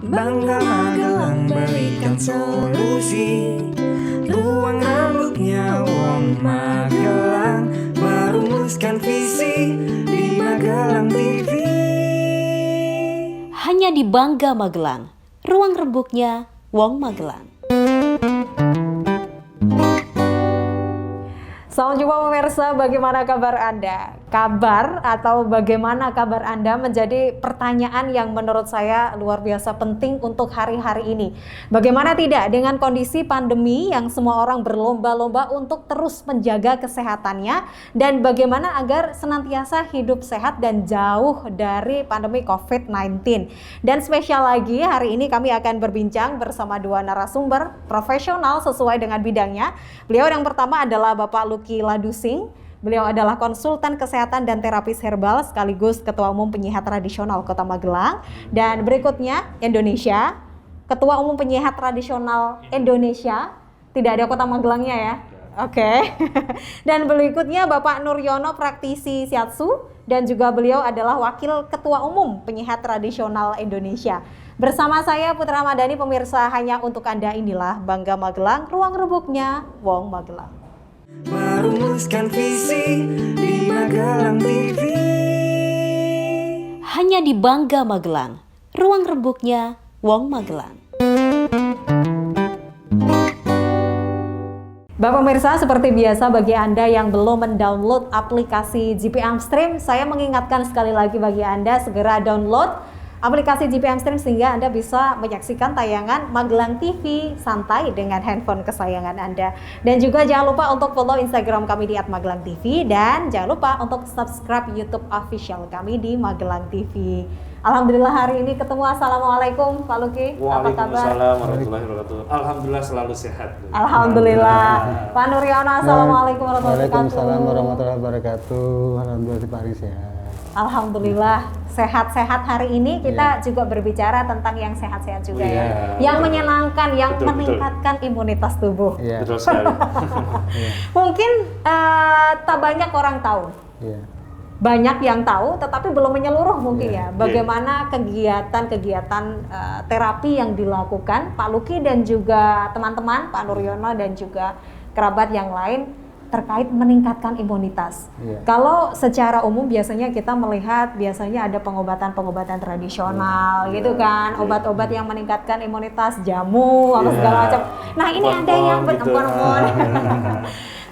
Bangga Magelang berikan solusi. Ruang rambutnya Wong Magelang merumuskan visi di Magelang TV. Hanya di Bangga Magelang, ruang rembuknya Wong Magelang. Selamat jumpa pemirsa, bagaimana kabar Anda? Kabar atau bagaimana kabar Anda menjadi pertanyaan yang menurut saya luar biasa penting untuk hari-hari ini. Bagaimana tidak dengan kondisi pandemi yang semua orang berlomba-lomba untuk terus menjaga kesehatannya, dan bagaimana agar senantiasa hidup sehat dan jauh dari pandemi COVID-19. Dan spesial lagi, hari ini kami akan berbincang bersama dua narasumber profesional sesuai dengan bidangnya. Beliau yang pertama adalah Bapak Lucky Ladusing. Beliau adalah konsultan kesehatan dan terapis herbal sekaligus Ketua Umum Penyihat Tradisional Kota Magelang. Dan berikutnya Indonesia, Ketua Umum Penyihat Tradisional Indonesia. Tidak ada Kota Magelangnya ya. Oke. Dan berikutnya Bapak Nuryono, praktisi shiatsu, dan juga beliau adalah Wakil Ketua Umum Penyihat Tradisional Indonesia. Bersama saya Putra Madani, pemirsa, hanya untuk Anda inilah Bangga Magelang, ruang rebuknya Wong Magelang. Merumuskan visi di Magelang TV. Hanya di Bangga Magelang, ruang rembuknya Wong Magelang. Bapak pemirsa, seperti biasa bagi Anda yang belum mendownload aplikasi GPM Stream, saya mengingatkan sekali lagi bagi Anda segera download aplikasi GPM Stream sehingga Anda bisa menyaksikan tayangan Magelang TV santai dengan handphone kesayangan Anda. Dan juga jangan lupa untuk follow Instagram kami di @magelangtv, dan jangan lupa untuk subscribe YouTube official kami di Magelang TV. Alhamdulillah hari ini ketemu. Assalamualaikum Pak Lucky. Apa kabar? Waalaikumsalam warahmatullahi wabarakatuh. Alhamdulillah selalu sehat. Alhamdulillah. Pak Nuryono, assalamualaikum warahmatullahi wabarakatuh. Waalaikumsalam warahmatullahi wabarakatuh. Alhamdulillah di Paris sehat. Alhamdulillah sehat-sehat. Hari ini kita juga berbicara tentang yang sehat-sehat juga ya. Yang menyenangkan, yang meningkatkan imunitas tubuh. Betul sekali. Mungkin tak banyak orang tahu. Banyak yang tahu tetapi belum menyeluruh mungkin ya. Bagaimana kegiatan-kegiatan terapi yang dilakukan Pak Lucky dan juga teman-teman Pak Nuryono dan juga kerabat yang lain terkait meningkatkan imunitas. Kalau secara umum biasanya kita melihat ada pengobatan-pengobatan tradisional gitu kan, obat-obat yang meningkatkan imunitas, jamu apa segala macam. Nah, ini ada yang berempon-empon.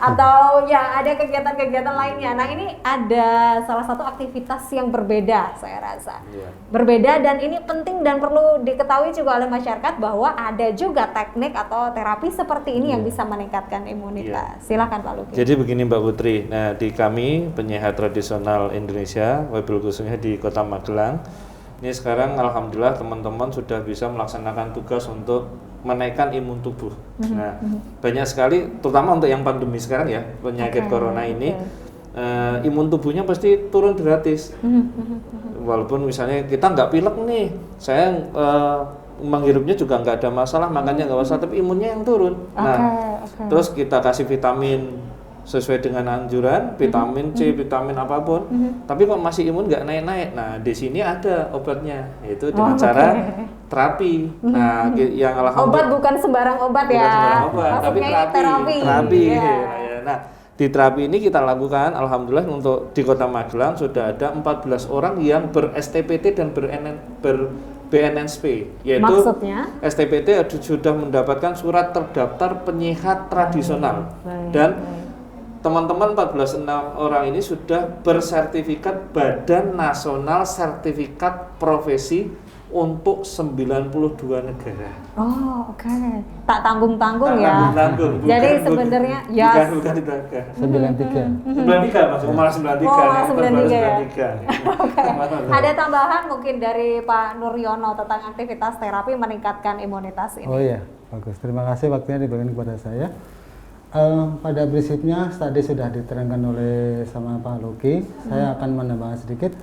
Atau ya ada kegiatan-kegiatan lainnya. Nah, ini ada salah satu aktivitas yang berbeda saya rasa. Berbeda, dan ini penting dan perlu diketahui juga oleh masyarakat bahwa ada juga teknik atau terapi seperti ini yang bisa meningkatkan imunitas. Silakan Pak Lucky. Jadi begini Mbak Putri, nah di kami Penyihat Tradisional Indonesia, wabil khususnya di Kota Magelang, ini sekarang alhamdulillah teman-teman sudah bisa melaksanakan tugas untuk menaikkan imun tubuh. Nah, banyak sekali, terutama untuk yang pandemi sekarang ya, penyakit corona ini, imun tubuhnya pasti turun gratis. Walaupun misalnya kita nggak pilek nih, saya menghirupnya juga nggak ada masalah, makannya nggak masalah, tapi imunnya yang turun. Terus kita kasih vitamin sesuai dengan anjuran, vitamin C, vitamin apapun, tapi kok masih imun nggak naik-naik. Nah, di sini ada obatnya, yaitu dengan cara terapi. Nah, yang alhamdulillah obat bukan sembarang obat ya. Bukan sembarang obat, tapi terapi. Nah, di terapi ini kita lakukan, alhamdulillah untuk di Kota Magelang sudah ada 14 orang yang ber-STPT dan ber-BNSP, yaitu maksudnya STPT sudah mendapatkan surat terdaftar penyihat tradisional, dan teman-teman 14 orang ini sudah bersertifikat Badan Nasional Sertifikat Profesi untuk 92 negara. Oh, oke. Tak tanggung-tanggung ya. Tanggung-tanggung. Jadi sebenarnya ya bukan ditangga. 93. 93 maksudnya, malah 93. Oh, malah 93 ya. 93. Ada tambahan mungkin dari Pak Nuryono tentang aktivitas terapi meningkatkan imunitas ini. Oh iya, bagus. Terima kasih waktunya diberikan kepada saya. Pada prinsipnya tadi sudah diterangkan oleh sama Pak Lucky. Saya akan menambahkan sedikit.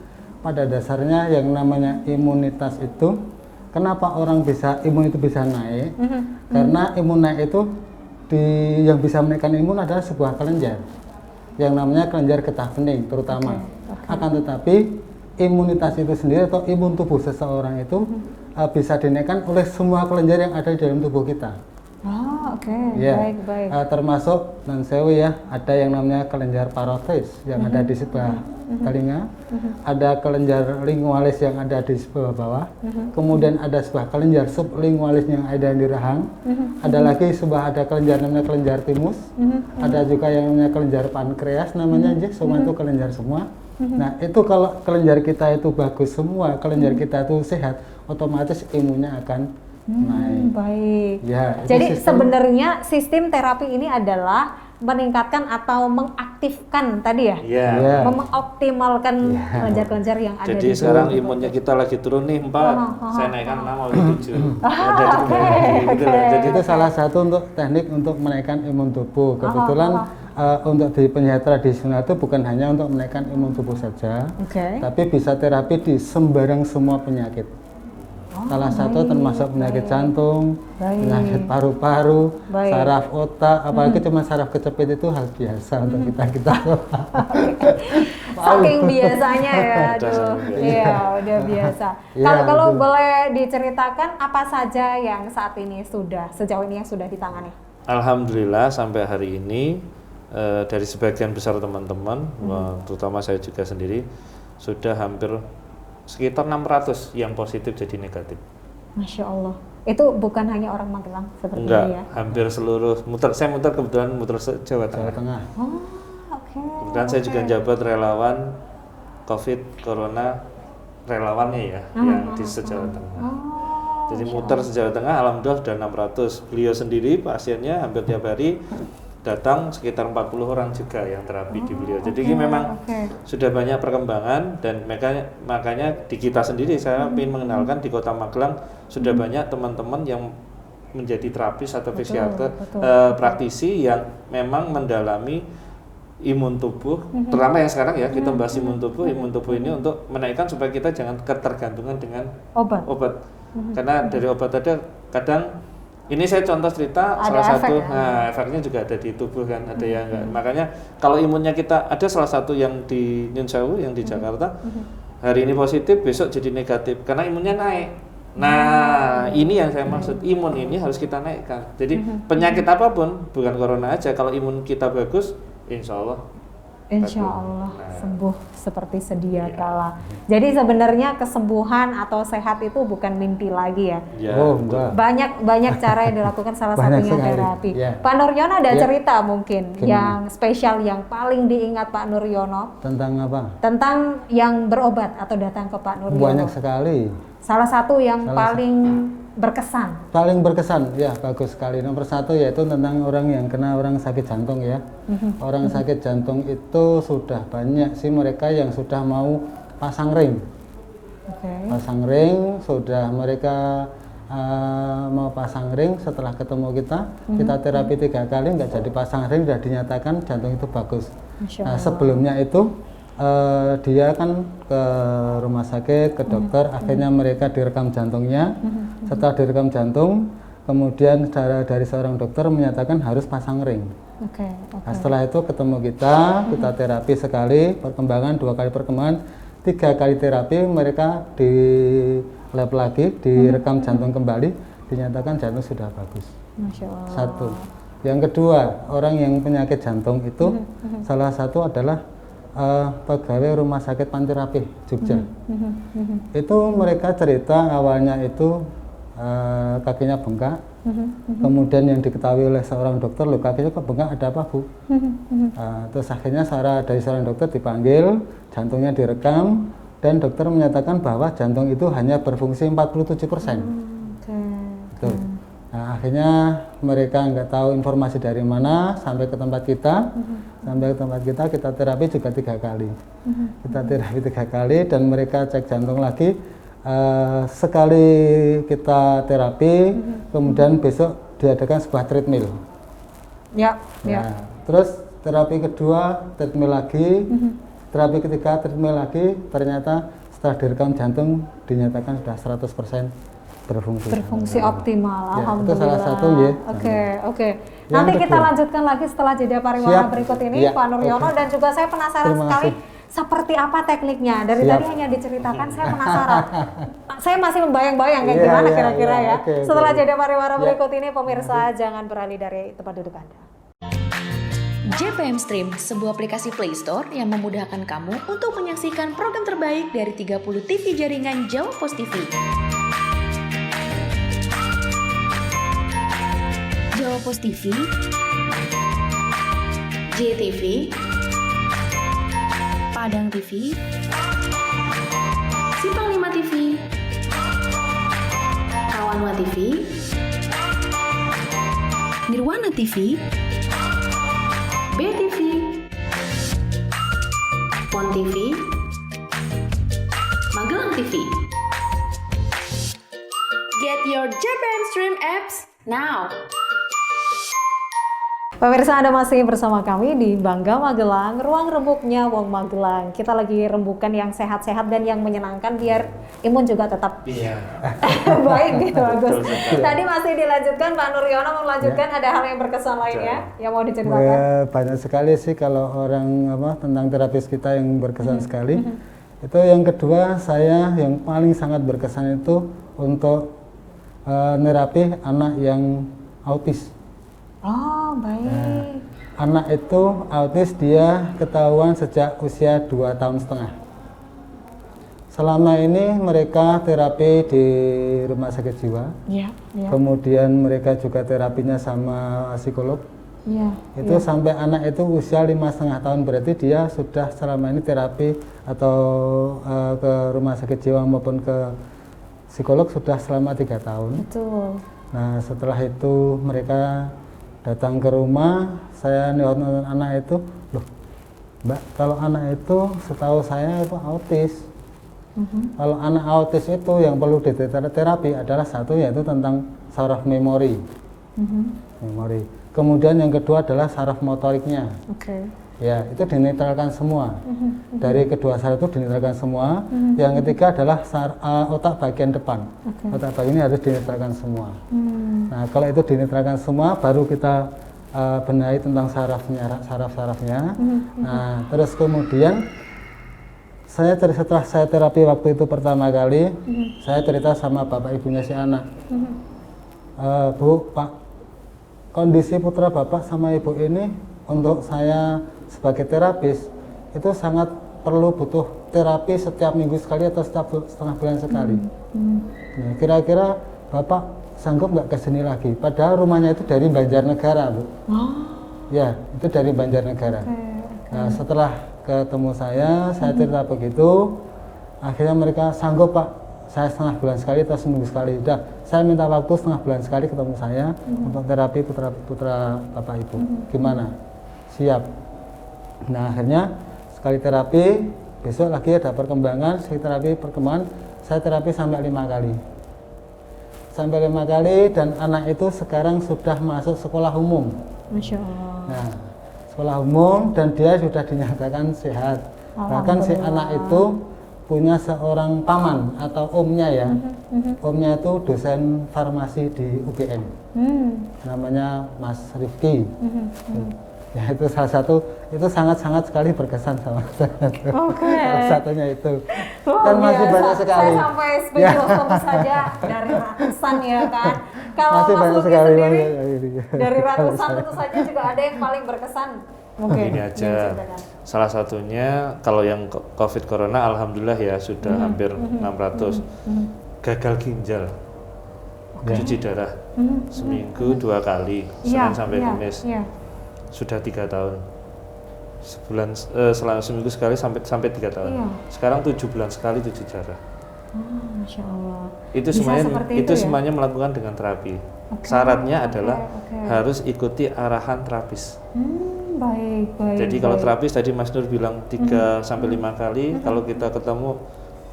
Pada dasarnya yang namanya imunitas itu, kenapa orang imun itu bisa naik? Karena imun naik itu yang bisa menaikkan imun adalah sebuah kelenjar yang namanya kelenjar getah bening terutama. Akan tetapi imunitas itu sendiri atau imun tubuh seseorang itu bisa dinaikkan oleh semua kelenjar yang ada di dalam tubuh kita. Oh, oke. Ya, Baik. termasuk non sewu ya, ada yang namanya kelenjar parotis yang ada di sebelah telinga, ada kelenjar lingualis yang ada di sebelah bawah, kemudian ada sebuah kelenjar sublingualis yang ada di rahang, ada lagi ada kelenjar namanya kelenjar timus, ada juga yang namanya kelenjar pankreas namanya, semua itu kelenjar semua. Nah itu kalau kelenjar kita itu bagus semua, kelenjar kita itu sehat, otomatis imunnya akan naik. Baik. Ya, itu Jadi sebenarnya sistem- sistem terapi ini adalah meningkatkan atau mengaktifkan tadi ya, Ya. Ya. mengoptimalkan kelenjar-kelenjar yang ada Jadi di sekarang tubuh. imunnya kita lagi turun nih 4, saya naikkan 6 atau 7. Gitu loh. Jadi itu salah satu untuk teknik untuk menaikkan imun tubuh. Kebetulan untuk di penyihir tradisional itu bukan hanya untuk menaikkan imun tubuh saja, Oke. tapi bisa terapi di sembarang semua penyakit. Salah satu termasuk penyakit jantung, Baik. penyakit paru-paru, Baik. saraf otak, apalagi cuma saraf kecepit itu hal biasa untuk kita. Saking biasanya ya, Udah aduh. saking biasa. Iya, udah biasa. Iya, Kalau betul. boleh diceritakan apa saja yang saat ini sejauh ini yang sudah ditangani? Alhamdulillah sampai hari ini dari sebagian besar teman-teman, terutama saya juga sendiri, sudah hampir sekitar 600 yang positif jadi negatif. Masya Allah. Itu bukan hanya orang Magelang seperti Enggak, ini ya? hampir seluruh saya kebetulan muter Jawa Jawa Tengah. Tengah. Oh, oke. Kebetulan saya juga jabat relawan COVID Corona relawannya ya, yang di se-Jawa Tengah. Oh, Jadi muter se-Jawa Tengah, alhamdulillah sudah 600. Beliau sendiri pasiennya hampir tiap hari datang sekitar 40 orang juga yang terapi di beliau. Jadi ini memang sudah banyak perkembangan dan makanya di kita sendiri saya ingin mengenalkan di Kota Magelang sudah banyak teman-teman yang menjadi terapis atau fisioterapi praktisi yang memang mendalami imun tubuh, terutama yang sekarang ya kita bahas imun tubuh ini untuk menaikkan supaya kita jangan ketergantungan dengan obat. Karena dari obat ada kadang ini saya contoh cerita Ada salah satu efek, efeknya juga ada di tubuh kan, ada yang enggak. Makanya kalau imunnya kita ada salah satu yang di Nyun Sewu yang di Jakarta hari ini positif besok jadi negatif karena imunnya naik. Nah, ini yang saya maksud, imun ini harus kita naikkan. Jadi penyakit apapun, bukan corona aja, kalau imun kita bagus, insya Allah sembuh seperti sedia kala. Jadi sebenarnya kesembuhan atau sehat itu bukan mimpi lagi ya. Ya, Oh, betul. enggak. Banyak cara yang dilakukan, salah Banyak satunya sekali, terapi. ya. Pak Nuryono ada Ya. cerita mungkin Gimana? yang spesial yang paling diingat Pak Nuryono Tentang apa? tentang yang berobat atau datang ke Pak Nuryono. Banyak sekali. Salah satu yang paling berkesan. Paling berkesan, ya bagus sekali. Nomor satu yaitu tentang orang yang kena orang sakit jantung ya. Orang sakit jantung itu sudah banyak sih mereka yang sudah mau pasang ring. Oke. Pasang ring, sudah mereka mau pasang ring setelah ketemu kita terapi 3 kali nggak jadi pasang ring, sudah dinyatakan jantung itu bagus. Masya Nah Allah. sebelumnya itu dia kan ke rumah sakit, ke dokter, akhirnya mereka direkam jantungnya. Setelah direkam jantung, kemudian dari seorang dokter menyatakan harus pasang ring. Oke. Nah, setelah itu ketemu kita terapi sekali, perkembangan 2 kali perkembangan, 3 kali terapi, mereka di lab lagi, direkam jantung kembali, dinyatakan jantung sudah bagus. Masya Allah. Satu. Yang kedua, orang yang penyakit jantung itu salah satu adalah pegawai Rumah Sakit Panterapi Jogja. Itu mereka cerita awalnya itu kakinya bengkak, kemudian yang diketahui oleh seorang dokter, loh kakinya kok bengkak, ada apa Bu? Terus akhirnya dari seorang dokter dipanggil, jantungnya direkam, dan dokter menyatakan bahwa jantung itu hanya berfungsi 47%. Tuh. Nah, akhirnya mereka nggak tahu informasi dari mana, sampai ke tempat kita. Sampai ke tempat kita terapi juga 3 kali. Kita terapi 3 kali dan mereka cek jantung lagi. Sekali kita terapi, kemudian besok diadakan sebuah treadmill. Ya. Nah, terus terapi kedua treadmill lagi, terapi ketiga treadmill lagi, ternyata setelah direkam jantung dinyatakan sudah 100% berfungsi Optimal. Ya, Alhamdulillah. itu salah satu ya. Oke. Yang Nanti kita kedua. lanjutkan lagi setelah jeda pariwara Siap. berikut ini Ya, Pak Nuryono, oke. dan juga saya penasaran Terima sekali kasih. seperti apa tekniknya? Dari Siap. tadi hanya diceritakan, saya penasaran. Saya masih membayang-bayang kayak Iya, gimana iya, kira-kira iya. ya. Oke, oke. Setelah jeda pariwara Ya. berikut ini, pemirsa jangan beralih dari tempat duduk Anda. JPM Stream, sebuah aplikasi Play Store yang memudahkan kamu untuk menyaksikan program terbaik dari 30 TV jaringan Jawa Pos TV. Jawa Pos TV, JTV, Padang TV, Simpang 5 TV, Kawanwa TV, Nirwana TV, BTV, Pon TV, Magelang TV. Get your JPM Stream apps now. Pemirsa, Anda masih bersama kami di Bangga Magelang, ruang rembuknya Wong Magelang. Kita lagi rembukan yang sehat-sehat dan yang menyenangkan biar imun juga tetap Iya. baik gitu, Agus. Betul sekali. Tadi masih dilanjutkan, Pak Nuryono mau melanjutkan, ada hal yang berkesan lainnya yang mau diceritakan? Ya, banyak sekali sih kalau orang tentang terapis kita yang berkesan sekali. Itu yang kedua, saya yang paling sangat berkesan itu untuk nerapi anak yang autis. Oh, baik. Anak itu autis, dia ketahuan sejak usia 2,5 tahun. Selama ini mereka terapi di rumah sakit jiwa, Iya, iya. kemudian mereka juga terapinya sama psikolog. Iya. Itu sampai anak itu usia 5,5 tahun, berarti dia sudah selama ini terapi atau ke rumah sakit jiwa maupun ke psikolog sudah selama 3 tahun. Betul. Nah, setelah itu mereka datang ke rumah, saya nonton anak itu, loh Mbak, kalau anak itu setahu saya itu autis. Kalau anak autis itu yang perlu diterapi adalah satu, yaitu tentang saraf memori. Memori. Kemudian yang kedua adalah saraf motoriknya. Oke. Ya, itu dinetralkan semua. Dari kedua saraf itu dinetralkan semua. Yang ketiga adalah otak bagian depan. Otak bagian ini harus dinetralkan semua. Nah, kalau itu dinetralkan semua, baru kita benahi tentang saraf-sarafnya. Nah, terus kemudian setelah saya terapi waktu itu pertama kali, saya cerita sama bapak ibunya si anak. Bu, Pak, kondisi putra bapak sama ibu ini untuk saya sebagai terapis itu sangat perlu butuh terapi setiap minggu sekali atau setiap setengah bulan sekali. Nah, kira-kira bapak sanggup nggak kesini lagi? Padahal rumahnya itu dari Banjarnegara, Bu. Ya, itu dari Banjarnegara. Nah, setelah ketemu saya cerita begitu, akhirnya mereka sanggup, Pak. Saya setengah bulan sekali atau seminggu sekali. Udah, saya minta waktu setengah bulan sekali ketemu saya untuk terapi putra bapak ibu. Gimana? Siap. Nah, akhirnya sekali terapi, besok lagi ada perkembangan, saya terapi sampai 5 kali. Sampai 5 kali, dan anak itu sekarang sudah masuk sekolah umum. Masya Allah. Nah, sekolah umum dan dia sudah dinyatakan sehat. Bahkan si anak itu punya seorang paman atau omnya ya. Omnya itu dosen farmasi di UGM. Namanya Mas Rifki. Ya, itu salah satu, itu sangat-sangat sekali berkesan sama saya. Oke. Salah satunya itu. Luar Dan masih biasa. banyak sekali. Saya sampai speechless tentu saja dari ratusan ya kan. Kalau Masih Mas banyak Luki sekali, sendiri banyak. dari ratusan tentu saja juga ada yang paling berkesan. Mungkin. Ini aja. Salah satunya kalau yang COVID Corona, alhamdulillah ya sudah hampir 600. Gagal ginjal, cuci darah seminggu 2 kali, Senin sampai Kamis. Iya. Sudah 3 tahun. Sebulan selama seminggu sekali sampai 3 tahun. Iya. Sekarang 7 bulan sekali cuci darah. Masya Allah. Itu Bisa semuanya seperti itu itu ya? semuanya melakukan dengan terapi. Syaratnya adalah harus ikuti arahan terapis. Baik. Jadi kalau terapis tadi Mas Nur bilang 3 sampai 5 kali, kalau kita ketemu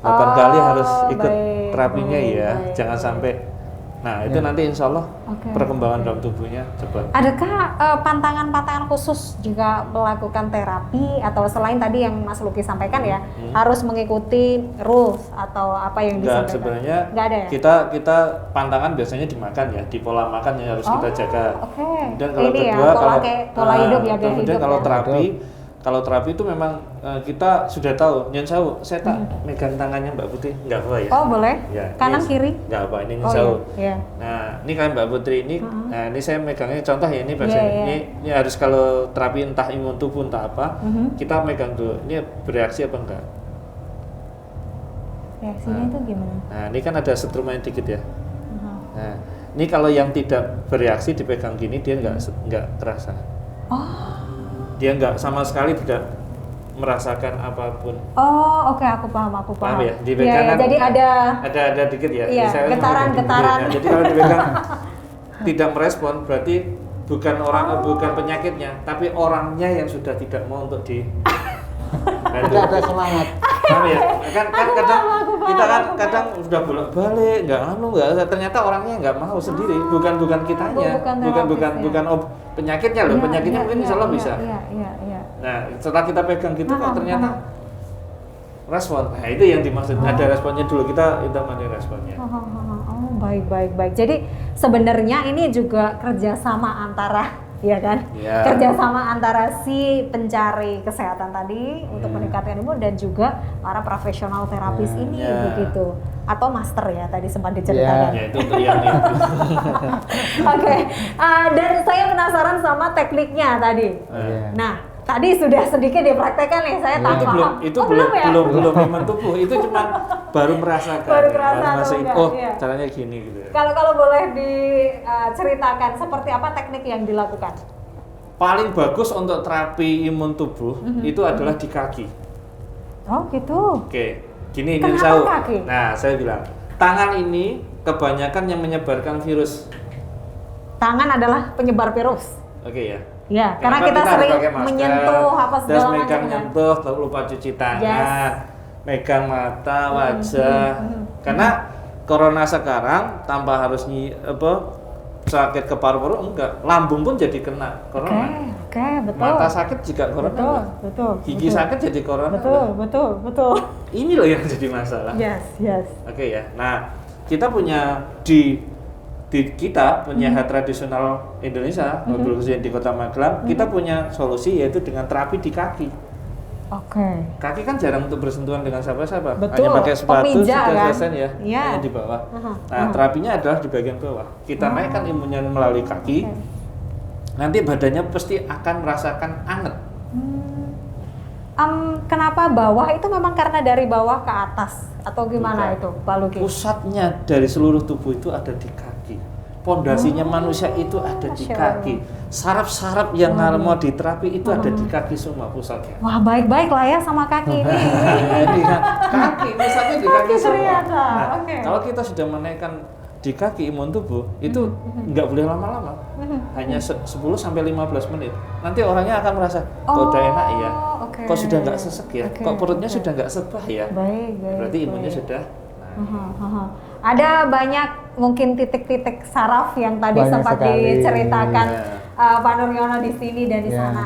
8 kali harus ikut baik, terapinya ya. baik. Jangan sampai. Nah, itu nanti insya Allah perkembangan dalam tubuhnya cepat. Adakah pantangan-pantangan khusus jika melakukan terapi, atau selain tadi yang Mas Luki sampaikan ya, harus mengikuti rules atau apa yang Enggak, disampaikan? sebenarnya Nggak ada ya? kita pantangan biasanya dimakan ya, di pola makan yang harus kita jaga. Oke. Dan kalau Ini ya, kedua pola hidup ya, gaya kemudian hidup kalau ya. terapi kalau terapi itu memang kita sudah tahu, nyen sewu, saya tak megang tangannya Mbak Putri, nggak apa ya? Oh boleh? Ya, Kanan ini kiri? nggak apa, ini nyen Oh sewu. iya. Nah, ini kan Mbak Putri ini, nah ini saya megangnya contoh ya, ini pasien Iya, iya. ini harus kalau terapi entah imun tubuh entah apa, kita megang dulu, ini bereaksi apa enggak? Reaksinya itu gimana? Nah, ini kan ada setrumen dikit ya. Nah, ini kalau yang tidak bereaksi dipegang gini dia nggak terasa. Dia nggak sama sekali tidak merasakan apapun. Oh oke, aku paham. Paham ya? Iya, Dipegang iya, kan jadi ada dikit ya. Iya, Misalnya getaran-getaran. Nah, jadi kalau dipegang tidak merespon berarti bukan bukan penyakitnya, tapi orangnya yang sudah tidak mau untuk di Tidak ada semangat. Paham ya? Kan kadang kita kan kadang sudah bolak-balik, nggak ternyata orangnya nggak mau sendiri, bukan kitanya, bukan penyakitnya loh, penyakitnya mungkin insya Allah bisa. Iya. Nah, setelah kita pegang gitu kok ternyata respon. Nah, itu yang dimaksud. Ada responnya dulu, kita mana responnya. Oh, baik. Jadi sebenarnya ini juga kerjasama antara, ya kan? Ya. Kerjasama antara si pencari kesehatan tadi untuk meningkatkan imun dan juga para profesional terapis ini Ya. begitu. Atau master ya tadi sempat diceritakan. Ya itu untuk yang itu. Oke, dan saya penasaran sama tekniknya tadi. Iya. Nah, tadi sudah sedikit dipraktekkan nih, saya tak paham. itu Oh, belum ya? belum iman tubuh, itu cuma baru merasakan. Baru kerasa atau merasain, enggak, oh iya. caranya gini gitu ya. Kalau boleh diceritakan seperti apa teknik yang dilakukan? Paling bagus untuk terapi imun tubuh itu adalah di kaki. Oh gitu. Oke, gini Kenapa Saul. kaki? Nah, saya bilang, tangan ini kebanyakan yang menyebarkan virus. Tangan adalah penyebar virus. Oke ya. Ya, karena Kenapa kita harus sering pakai masker, menyentuh apa segala terus macam megang kan. nyentuh, lalu lupa cuci tangan, megang mata, wajah. Karena corona sekarang tanpa harus sakit ke paru-paru enggak, lambung pun jadi kena corona. Oke, betul. Mata sakit juga corona. Betul. Gigi sakit jadi corona. Betul. Ini loh yang jadi masalah. Yes. Oke ya. Nah, kita punya kita punya tradisional Indonesia, mobil khususnya di Kota Magelang, kita punya solusi yaitu dengan terapi di kaki. Oke. Kaki kan jarang untuk bersentuhan dengan siapa-siapa. Betul. Hanya pakai sepatu Pemija, sudah kan? selesai ya. Iya. Hanya di bawah. Nah, terapinya adalah di bagian bawah. Kita naikkan imunnya melalui kaki. Nanti badannya pasti akan merasakan anget. Kenapa bawah itu memang karena dari bawah ke atas atau gimana Bukan. itu, Pak Luki? Pusatnya dari seluruh tubuh itu ada di kaki. Pondasinya manusia itu ada di Masya kaki. Saraf-saraf yang mau diterapi itu ada di kaki semua pusatnya. Wah, baik-baik lah ya sama kaki ini. Jadi kaki, pusatnya di kaki semua. ternyata. Nah, Oke. kalau kita sudah menaikkan di kaki imun tubuh itu nggak boleh lama-lama, hanya 10 sampai 15 menit. Nanti orangnya akan merasa kok udah enak ya, oke. kok sudah nggak sesek ya, Oke, kok perutnya oke. sudah nggak sebah ya. Baik. Berarti imunnya sudah. Ada banyak mungkin titik-titik saraf yang tadi Banyak sempat sekali. diceritakan Ya. Pak Nuryono di sini dan di Ya. sana.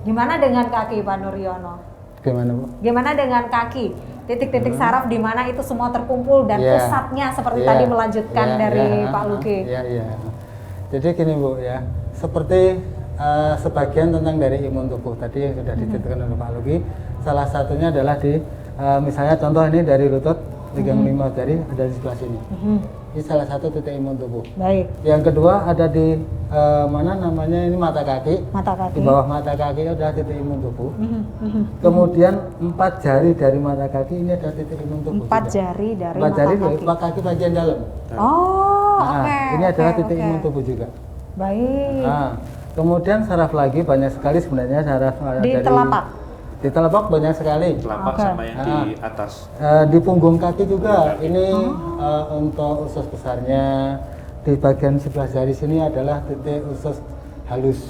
Gimana dengan kaki, Pak Nuryono? Gimana, Bu? Gimana dengan kaki? Titik-titik saraf di mana itu semua terkumpul dan Ya. pusatnya seperti Ya. tadi melanjutkan Ya, dari ya, Pak Luki. Iya. Jadi gini, Bu ya. Seperti sebagian tentang dari imun tubuh tadi yang sudah diceritakan oleh Pak Luki. Salah satunya adalah di misalnya contoh ini dari lutut, pegang 5 jari ada di sebelah sini. Ini salah satu titik imun tubuh. Baik, Yang kedua ada di mana namanya ini mata kaki. mata kaki. Di bawah mata kaki adalah titik imun tubuh. Kemudian 4 jari dari mata kaki ini adalah titik imun tubuh. 4 juga. jari dari 4 mata jari kaki. dari kaki bagian dalam. Oh, Nah, oke. ini adalah oke, titik oke. imun tubuh juga. Baik. Nah, kemudian saraf lagi banyak sekali sebenarnya saraf Di dari telapak. Di telapak banyak sekali. Telapak Oke. sama yang di atas. Di punggung kaki juga ini untuk usus besarnya. Di bagian sebelah jari sini adalah titik usus halus.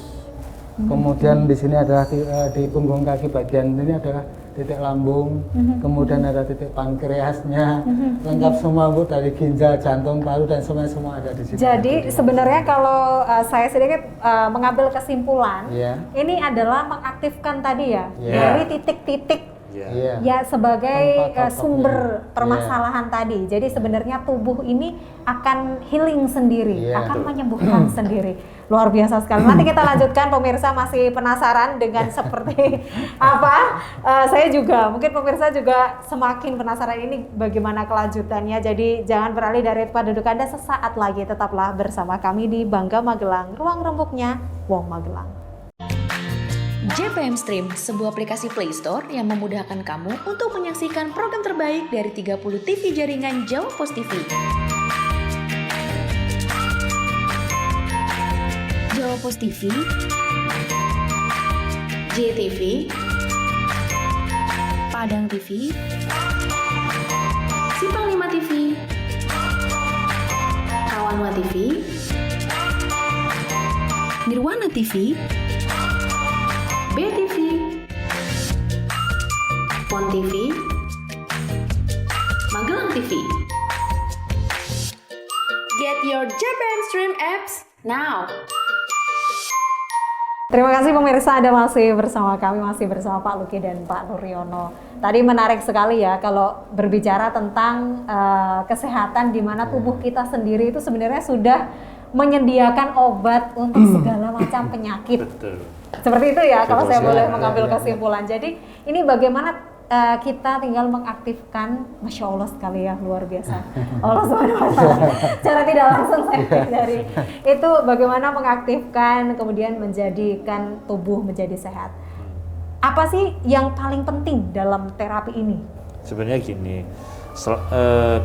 Kemudian di sini adalah di punggung kaki bagian ini adalah titik lambung. Kemudian ada titik pankreasnya. Lengkap semua, Bu, dari ginjal, jantung, paru dan semua ada di sini. Jadi sebenarnya kalau saya sedikit mengambil kesimpulan, Iya. ini adalah mengaktifkan tadi ya Iya. dari titik-titik Ya. Iya. Ya sebagai Tempat sumber topnya. permasalahan tadi. Jadi sebenarnya tubuh ini akan healing sendiri, Iya. akan menyembuhkan sendiri. Luar biasa sekali. Nanti kita lanjutkan, pemirsa masih penasaran dengan seperti apa? Saya juga, mungkin pemirsa juga semakin penasaran ini bagaimana kelanjutannya. Jadi jangan beralih dari tempat duduk Anda, sesaat lagi tetaplah bersama kami di Bangga Magelang, ruang rembuknya Wong Magelang. JPM Stream, sebuah aplikasi Play Store yang memudahkan kamu untuk menyaksikan program terbaik dari 30 TV jaringan Jawa Pos TV. Jawa Pos TV, JTV, Padang TV, Simpang 5 TV, Kawanwa TV, Nirwana TV, BTV, Pon TV, Magelang TV. Get your JPM Stream apps now. Terima kasih pemirsa, Anda masih bersama kami, masih bersama Pak Luki dan Pak Nuryono. Tadi menarik sekali ya kalau berbicara tentang kesehatan, di mana tubuh kita sendiri itu sebenarnya sudah menyediakan obat untuk segala macam penyakit. Betul. Seperti itu ya, kalau saya Betul, boleh ya, mengambil ya, ya. kesimpulan. Jadi ini bagaimana kita tinggal mengaktifkan, Masya Allah sekali ya, luar biasa. Allah SWT, cara tidak langsung saya dari itu bagaimana mengaktifkan, kemudian menjadikan tubuh menjadi sehat. Apa sih yang paling penting dalam terapi ini? Sebenarnya gini,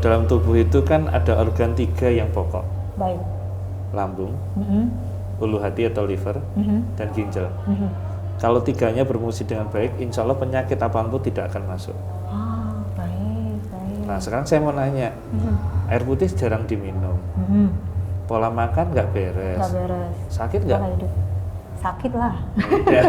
dalam tubuh itu kan ada organ 3 yang pokok, Baik. lambung, ulu hati atau liver, dan ginjal. Kalau 3-nya berfungsi dengan baik, insya Allah penyakit apapun tidak akan masuk. Oh, baik, baik. Nah sekarang saya mau nanya, air putih jarang diminum, pola makan nggak beres, Nggak beres. sakit nggak? Pola hidup. Sakit lah. Ya.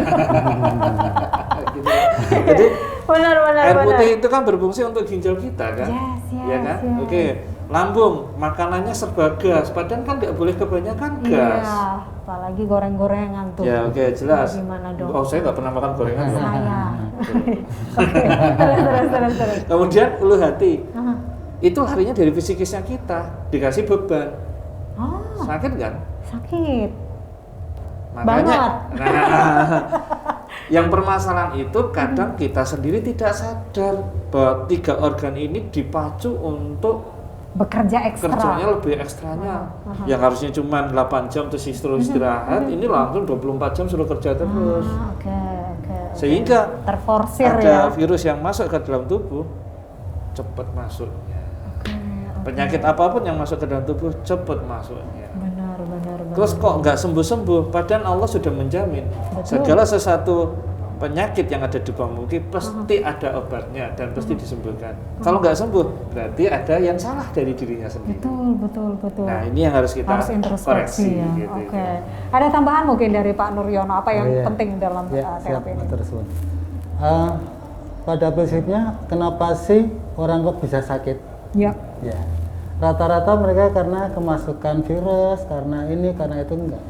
Jadi Benar. air putih itu kan berfungsi untuk ginjal kita kan? Yes, Ya kan? yes. Oke. Lambung, makanannya serba gas, padahal kan nggak boleh kebanyakan gas. Iya, apalagi goreng-gorengan tuh. Ya oke jelas. Gimana dong? Oh saya nggak pernah makan gorengan. loh. Saya. Oke, terus. Kemudian ulu hati, itu larinya dari psikisnya kita, dikasih beban, Oh, sakit kan? sakit. Makanya, yang permasalahan itu kadang kita sendiri tidak sadar bahwa 3 organ ini dipacu untuk Bekerja ekstra. kerjanya lebih ekstranya. Yang harusnya cuma 8 jam terus istirahat, ini langsung 24 jam suruh kerja terus. Oke. Sehingga Terforsir ada ya. virus yang masuk ke dalam tubuh cepat masuknya. Penyakit apapun yang masuk ke dalam tubuh cepat masuknya. Benar. Terus kok nggak sembuh-sembuh? Padahal Allah sudah menjamin segala sesuatu penyakit yang ada di tubuh kita pasti ada obatnya dan pasti disembuhkan. Kalau nggak sembuh, berarti ada yang salah dari dirinya sendiri. Betul. Nah ini yang harus kita Harus introspeksi koreksi. ya. Gitu. Oke. Ada tambahan mungkin dari Pak Nuryono, apa yang Iya. penting dalam Ya, siap, terapi ini? Matur suwun. Pada prinsipnya, kenapa sih orang kok bisa sakit? Ya. Ya, rata-rata mereka karena kemasukan virus, karena ini, karena itu enggak.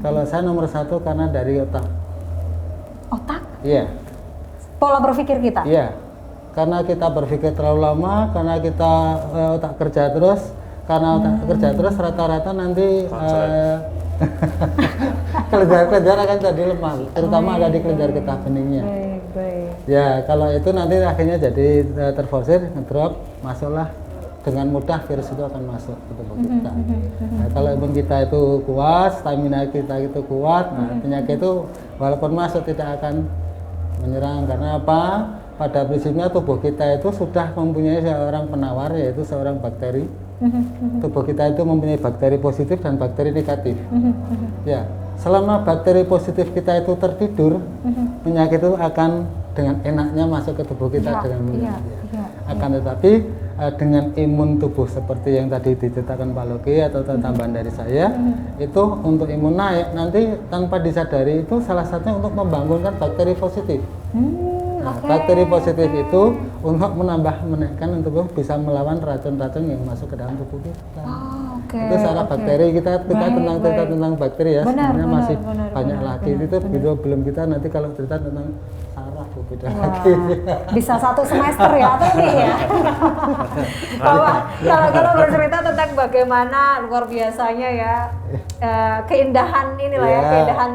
Kalau saya nomor 1 karena dari otak. Otak, Iya, pola berpikir kita. iya. Karena kita berpikir terlalu lama, karena kita otak kerja terus, karena otak kerja terus rata-rata nanti kelenjar-kelenjar akan jadi lemah, terutama ada di kelenjar getah beningnya. Baik. Ya, kalau itu nanti akhirnya jadi terforsir, ngedrop, masuklah dengan mudah virus itu akan masuk ke tubuh kita. Nah, kalau imun kita itu kuat, stamina kita itu kuat, nah penyakit itu walaupun masuk tidak akan menyerang. Karena apa? Pada prinsipnya tubuh kita itu sudah mempunyai seorang penawar, yaitu seorang bakteri. Tubuh kita itu mempunyai bakteri positif dan bakteri negatif. Ya, selama bakteri positif kita itu tertidur, penyakit itu akan dengan enaknya masuk ke tubuh kita dengan mudah. Akan tetapi dengan imun tubuh seperti yang tadi diceritakan Pak Loki atau tambahan dari saya, itu untuk imun naik nanti tanpa disadari itu salah satunya untuk membangunkan bakteri positif. Nah, bakteri positif itu untuk menaikkan tubuh bisa melawan racun-racun yang masuk ke dalam tubuh kita. Itu secara bakteri kita tentang cerita tentang bakteri ya, sebenarnya masih banyak lagi. Itu video belum kita nanti kalau cerita tentang saraf Bu, beda Wah, lagi. bisa 1 semester ya atau lebih ya? Kalau bercerita tentang bagaimana luar biasanya ya keindahan inilah ya, Iya. keindahan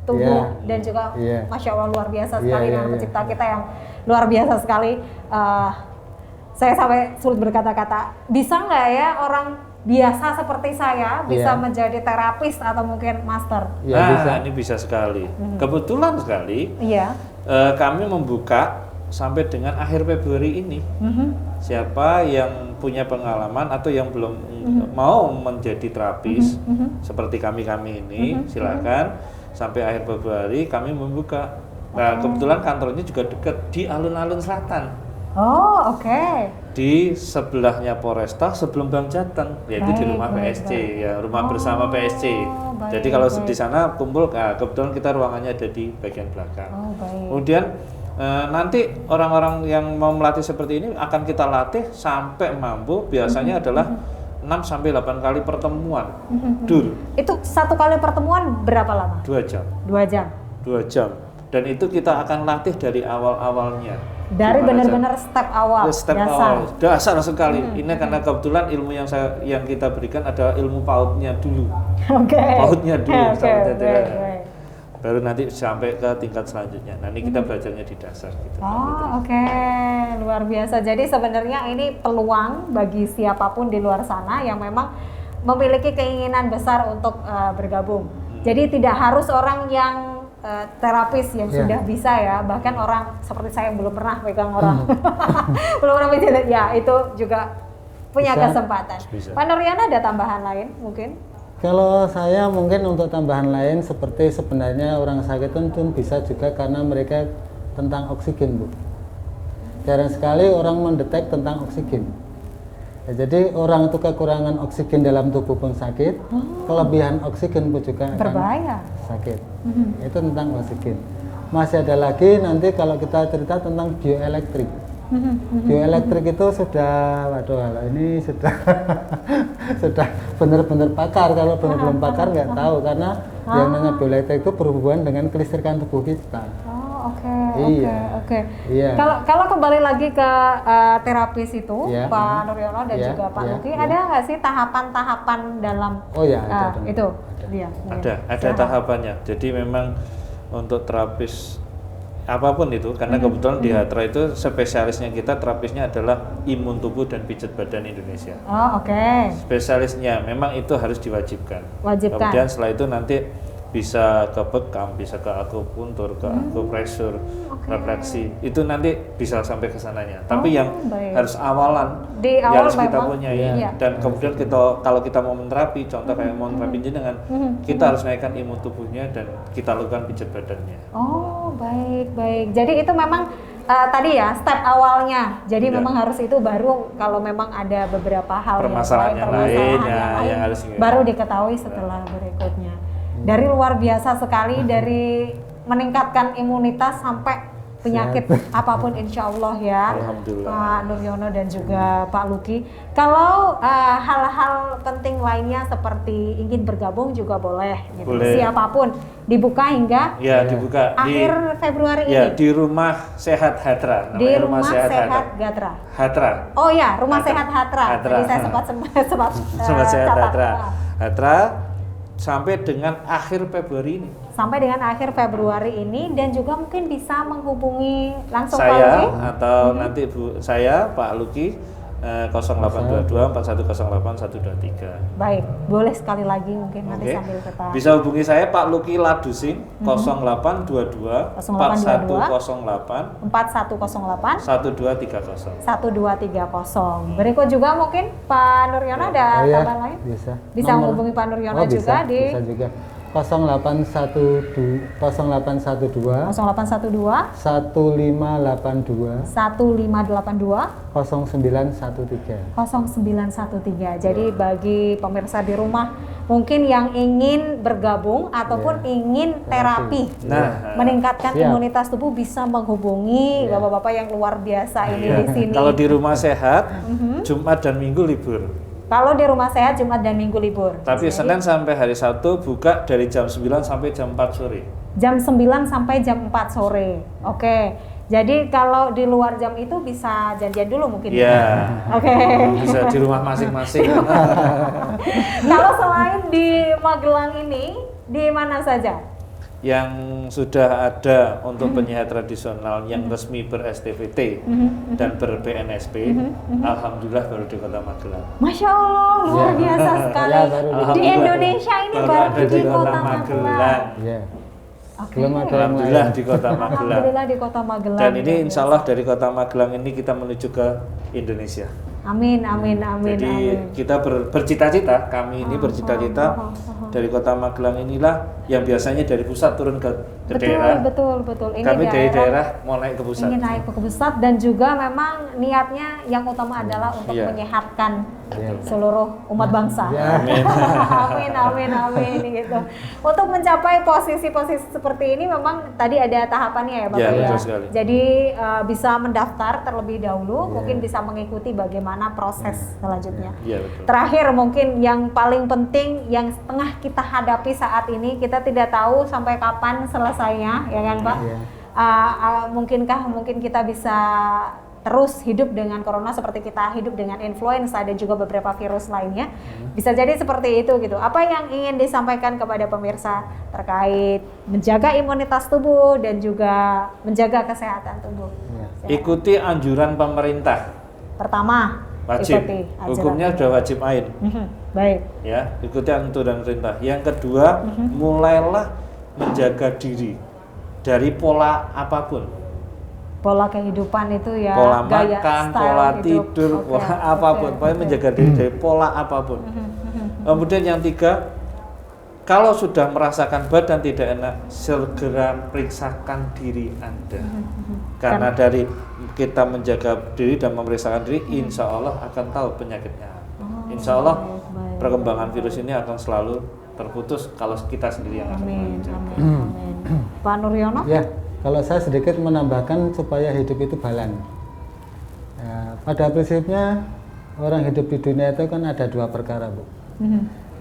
tubuh Iya. dan juga Iya. Masya Allah luar biasa Iya, sekali iya, dengan iya. pencipta kita yang luar biasa sekali. Saya sampai sulit berkata-kata. Bisa nggak ya orang biasa seperti saya bisa Iya. menjadi terapis atau mungkin master? Ya nah, bisa. ini bisa sekali. Kebetulan sekali Iya. kami membuka sampai dengan akhir Februari ini. Siapa yang punya pengalaman atau yang belum mau menjadi terapis seperti kami ini, silakan sampai akhir Februari kami membuka. Nah, kebetulan kantornya juga dekat di alun-alun selatan. Oh, oke. Di sebelahnya Polresta sebelum Bank Jateng, yaitu di Baik, rumah baik, PSC, baik. ya rumah bersama PSC. baik, Jadi kalau baik. di sana kumpul, nah, kebetulan kita ruangannya ada di bagian belakang. Oh, baik. Kemudian nanti orang-orang yang mau melatih seperti ini akan kita latih sampai mampu. Biasanya adalah 6 sampai 8 kali pertemuan, dulu Itu 1 kali pertemuan berapa lama? 2 jam, 2 jam. 2 jam. Dan itu kita akan latih dari awal-awalnya. Dari Gimana benar-benar step awal, Ya, step dasar. awal, dasar sekali. Ini karena kebetulan ilmu yang kita berikan adalah ilmu pautnya dulu. Oke. Pautnya dulu, Oke, sampai baik, dengan- baik. Baru nanti sampai ke tingkat selanjutnya. Nah, ini kita belajarnya di dasar gitu. Oh, oke. Luar biasa. Jadi sebenarnya ini peluang bagi siapapun di luar sana yang memang memiliki keinginan besar untuk bergabung. Jadi tidak harus orang yang terapis yang Ya. sudah bisa ya, bahkan orang seperti saya yang belum pernah pegang orang, belum pernah pijat, ya itu juga punya Bisa. kesempatan. Bisa. Pak Nuriana ada tambahan lain mungkin? Kalau saya mungkin untuk tambahan lain seperti sebenarnya orang sakit itu bisa juga karena mereka tentang oksigen, Bu. Jarang sekali orang mendetek tentang oksigen. Ya, jadi orang itu kekurangan oksigen dalam tubuh pun sakit, kelebihan oksigen pun juga akan Berbahaya. sakit. Itu tentang oksigen. Masih ada lagi nanti kalau kita cerita tentang bioelektrik. Bioelektrik itu sudah, waduh, kalau ini sudah sudah benar-benar pakar. Kalau belum pakar nggak tahu karena yang namanya bioelektrik itu berhubungan dengan kelistrikan tubuh kita. Oh, oke, Iya. oke. Iya. Kalau kembali lagi ke terapis itu, Iya. Pak Nuryono dan Iya, juga Pak iya, Luki, iya. ada nggak sih tahapan-tahapan dalam Oh ya, ada dong. itu? Ada. Iya. Ada Silakan. tahapannya. Jadi memang untuk terapis apapun itu, karena kebetulan di Hatra itu spesialisnya kita terapisnya adalah imun tubuh dan pijat badan Indonesia. Oh, oke. Spesialisnya memang itu harus diwajibkan. Wajibkan. Kemudian setelah itu nanti bisa ke bekam, bisa ke akupuntur, ke akupressur, refleksi. Itu nanti bisa sampai ke sananya. Tapi yang baik. harus awalan Di yang awal harus kita memang, punya iya. dan kemudian kita kalau kita mau menterapi, contoh kayak mau terapi jenengan, kita harus naikkan imun tubuhnya dan kita lakukan pijat badannya. Oh, baik. Jadi itu memang tadi ya step awalnya. Jadi Iya. memang harus itu baru kalau memang ada beberapa hal Permasalahan yang lain, ya, yang harus baru diketahui setelah berikutnya. Dari luar biasa sekali, dari meningkatkan imunitas sampai penyakit apapun insya Allah ya. Alhamdulillah. Pak Nuryono dan juga Pak Luki. Kalau hal-hal penting lainnya seperti ingin bergabung juga boleh. Gitu. Boleh. Siapapun dibuka hingga Ya, dibuka akhir Februari ya ini di Rumah Sehat Hatra. di namanya Rumah Sehat Hatra. Gatra. Hatra. Oh ya, Rumah Hatra. Sehat Hatra. Hatra. Jadi saya sempat Rumah Sehat catat. Hatra. Hatra sampai dengan akhir Februari ini. Sampai dengan akhir Februari ini dan juga mungkin bisa menghubungi langsung Pak Saya Luki. atau nanti saya Pak Luki 0822 4108 123. Baik, boleh sekali lagi mungkin nanti Oke. sambil kita Bisa hubungi saya Pak Luki Ladusing 0822 0822 4108 4108 1230. 1230. Berikut juga mungkin Pak Nuryono ada Oh ya, tambahan lain? bisa. Bisa Nomor- menghubungi Pak Nuryono Oh, juga bisa, di bisa juga. 0812 0812 1582 1582 0913. 0913. Jadi bagi pemirsa di rumah mungkin yang ingin bergabung ataupun ingin terapi Nah, meningkatkan Siap. imunitas tubuh bisa menghubungi bapak-bapak yang luar biasa ini di sini. kalau di Rumah Sehat Jumat dan Minggu libur. Kalau di Rumah Sehat Jumat dan Minggu libur. Tapi Senin sampai hari Sabtu buka dari jam 9 sampai jam 4 sore. Jam 9 sampai jam 4 sore. Oke. Jadi kalau di luar jam itu bisa janjian dulu mungkin. Iya. Oke. Bisa di rumah masing-masing. Kalau selain di Magelang ini, di mana saja? Yang sudah ada untuk penyiar tradisional yang resmi ber-STVT dan ber-BNSP, alhamdulillah baru di Kota Magelang. Masya Allah, luar biasa sekali. Ya, baru Di Alhamdulillah. Indonesia ini Baru baru ada di Kota Magelang. Ya. Oke. Belum ada yang Alhamdulillah lain. di Kota Magelang. Alhamdulillah di Kota Magelang. Dan ini luar insya Allah dari Kota Magelang ini kita menuju ke Indonesia. Amin, amin, amin, Jadi amin. kita bercita-cita, kami ini bercita-cita dari Kota Magelang inilah yang biasanya dari pusat turun ke daerah. Betul. Ini Kami dari daerah mau naik ke pusat. ingin naik ke pusat dan juga memang niatnya yang utama adalah untuk Iya. menyehatkan Iya. seluruh umat bangsa. Ya. Amin gitu. Untuk mencapai posisi-posisi seperti ini memang tadi ada tahapannya ya Bapak Ya, ya. betul sekali. Jadi bisa mendaftar terlebih dahulu, Ya. mungkin bisa mengikuti bagaimana proses selanjutnya. Iya betul. Terakhir mungkin yang paling penting yang tengah kita hadapi saat ini, kita tidak tahu sampai kapan selesainya, ya kan Pak? Iya. Mungkin kita bisa terus hidup dengan corona seperti kita hidup dengan influenza dan juga beberapa virus lainnya. Bisa jadi seperti itu gitu. Apa yang ingin disampaikan kepada pemirsa terkait menjaga imunitas tubuh dan juga menjaga kesehatan tubuh? Ya. Ikuti anjuran pemerintah. Pertama, Wajib. ikuti ajaran. Hukumnya sudah wajib ain. Baik. Ya, ikuti anjuran pemerintah. Yang kedua, mulailah menjaga diri dari pola apapun. Pola kehidupan itu ya, Pola gaya makan, style pola hidup. tidur, Oke, pola apapun. oke, Pokoknya oke. menjaga diri dari pola apapun. Kemudian yang tiga, kalau sudah merasakan badan tidak enak, segera periksakan diri Anda. Karena dari kita menjaga diri dan memeriksakan diri, insya Allah akan tahu penyakitnya. Insya Allah baik. perkembangan virus ini akan selalu terputus kalau kita sendiri yang akan Amin, menjaga. amin. Pak Nuryono? Ya, kalau saya sedikit menambahkan supaya hidup itu balance. Ya, pada prinsipnya orang hidup di dunia itu kan ada dua perkara, Bu.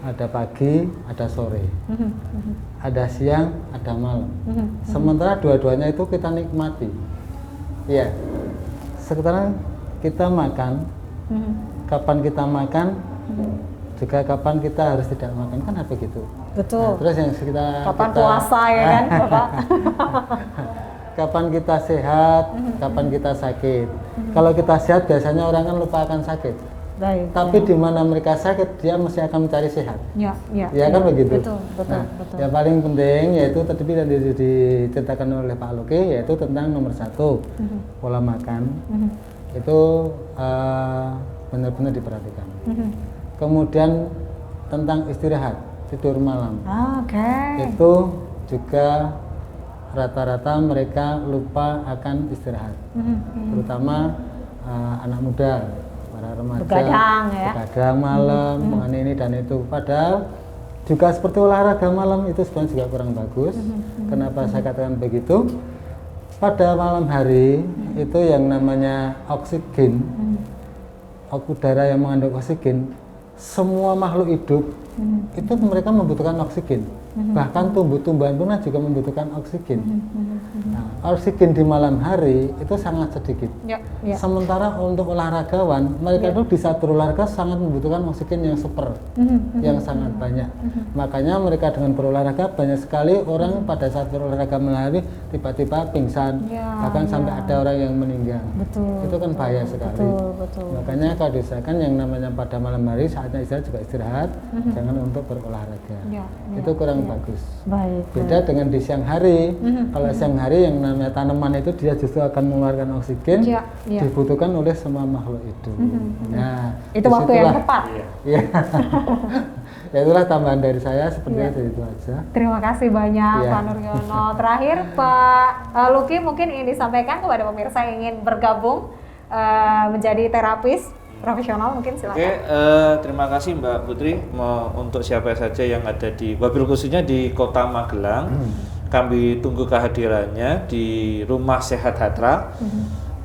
Ada pagi, ada sore. Ada siang, ada malam. Sementara dua-duanya itu kita nikmati. Iya. Sekarang kita makan, kapan kita makan, juga kapan kita harus tidak makan, kan apa gitu. Betul. Nah, terus yang Kapan puasa ya kan, Bapak? kapan kita sehat, kapan kita sakit. Kalau kita sehat biasanya orang kan lupa akan sakit. Baik. Tapi di mana mereka sakit, dia mesti akan mencari sehat. Ya, Ya kan begitu. Betul, betul, Nah, betul. yang paling penting yaitu tadi diceritakan oleh Pak Luki, yaitu tentang nomor 1 pola makan. Itu benar-benar diperhatikan. Kemudian tentang istirahat, tidur malam. Oke. Itu juga rata-rata mereka lupa akan istirahat, terutama anak muda, para remaja, Begadang ya. begadang malam, mengenai ini dan itu. Padahal juga seperti olahraga malam itu sebenarnya juga kurang bagus. Kenapa saya katakan begitu? Pada malam hari itu yang namanya oksigen, udara yang mengandung oksigen, semua makhluk hidup itu mereka membutuhkan oksigen. Bahkan tumbuh-tumbuhan pun juga membutuhkan oksigen. Nah, oksigen di malam hari itu sangat sedikit. Ya, ya. Sementara untuk olahragawan, mereka itu di saat berolahraga sangat membutuhkan oksigen yang super, yang sangat banyak. Makanya mereka dengan berolahraga banyak sekali orang pada saat berolahraga malam hari tiba-tiba pingsan, Ya, bahkan sampai ya. ada orang yang meninggal. Betul. Itu kan bahaya sekali. Betul. Makanya kalau diusahakan yang namanya pada malam hari saatnya istirahat juga istirahat, jangan untuk berolahraga. Ya, ya, Itu kurang ya. bagus. Baik. Beda dengan di siang hari. Kalau siang hari yang namanya tanaman itu dia justru akan mengeluarkan oksigen, Ya, ya. dibutuhkan oleh semua makhluk hidup. Nah, Itu waktu yang disitulah- tepat. Iya. Ya itulah tambahan dari saya sepertinya Iya. itu aja. Terima kasih banyak Iya. Pak Nuryono. Terakhir Pak Luki mungkin ingin disampaikan kepada pemirsa yang ingin bergabung menjadi terapis profesional, mungkin silakan. Oke, terima kasih Mbak Putri. Untuk siapa saja yang ada di, wabil khususnya di Kota Magelang, kami tunggu kehadirannya di Rumah Sehat Hatra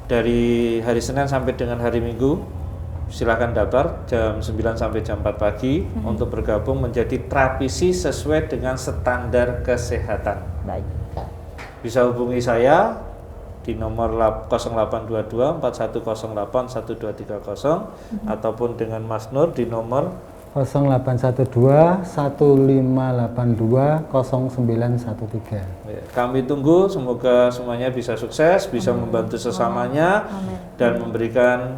dari hari Senin sampai dengan hari Minggu. Silakan daftar jam 9 sampai jam 4 pagi untuk bergabung menjadi terapisi sesuai dengan standar kesehatan. Baik. Bisa hubungi saya di nomor 0822 4108 1230 ataupun dengan Mas Nur di nomor 0812 1582 0913. Ya, kami tunggu, semoga semuanya bisa sukses, bisa membantu sesamanya dan memberikan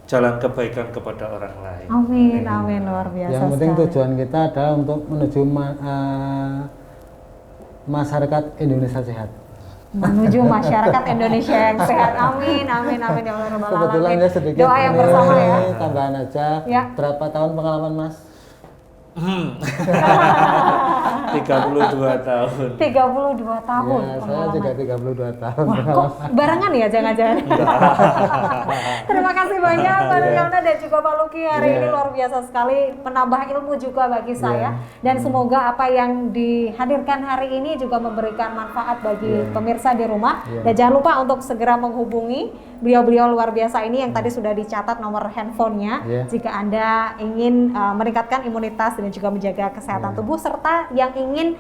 jalan kebaikan kepada orang lain. Amin, amin, luar biasa. Yang penting sekali. tujuan kita adalah untuk menuju masyarakat Indonesia sehat. Menuju masyarakat Indonesia yang sehat. Amin, amin, amin ya Allah rabbal Kebetulan alamin. ya sedikit Doa yang ini, bersama ya. Tambahan aja. Ya. Berapa tahun pengalaman Mas? 32 tahun. 32 tahun Ya, saya pengalaman. juga 32 tahun. Wah, kok barengan ya jangan-jangan. Terima kasih banyak Pak Nuryono dan juga Pak Luki, hari ini luar biasa sekali, menambah ilmu juga bagi saya, dan semoga apa yang dihadirkan hari ini juga memberikan manfaat bagi pemirsa di rumah. Dan jangan lupa untuk segera menghubungi beliau-beliau luar biasa ini yang tadi sudah dicatat nomor handphonenya jika Anda ingin meningkatkan imunitas dan juga menjaga kesehatan tubuh, serta yang ingin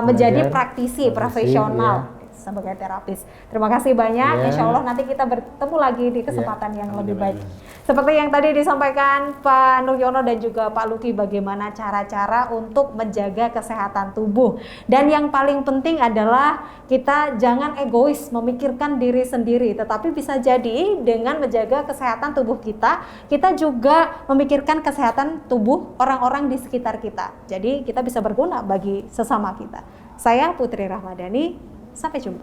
menjadi praktisi profesional sebagai terapis. Terima kasih banyak. Insya Allah nanti kita bertemu lagi di kesempatan yang lebih baik. Seperti yang tadi disampaikan Pak Nuryono dan juga Pak Luki, bagaimana cara-cara untuk menjaga kesehatan tubuh. Dan yang paling penting adalah kita jangan egois memikirkan diri sendiri, tetapi bisa jadi dengan menjaga kesehatan tubuh kita, kita juga memikirkan kesehatan tubuh orang-orang di sekitar kita. Jadi kita bisa berguna bagi sesama kita. Saya Putri Rahmadani, sampai jumpa.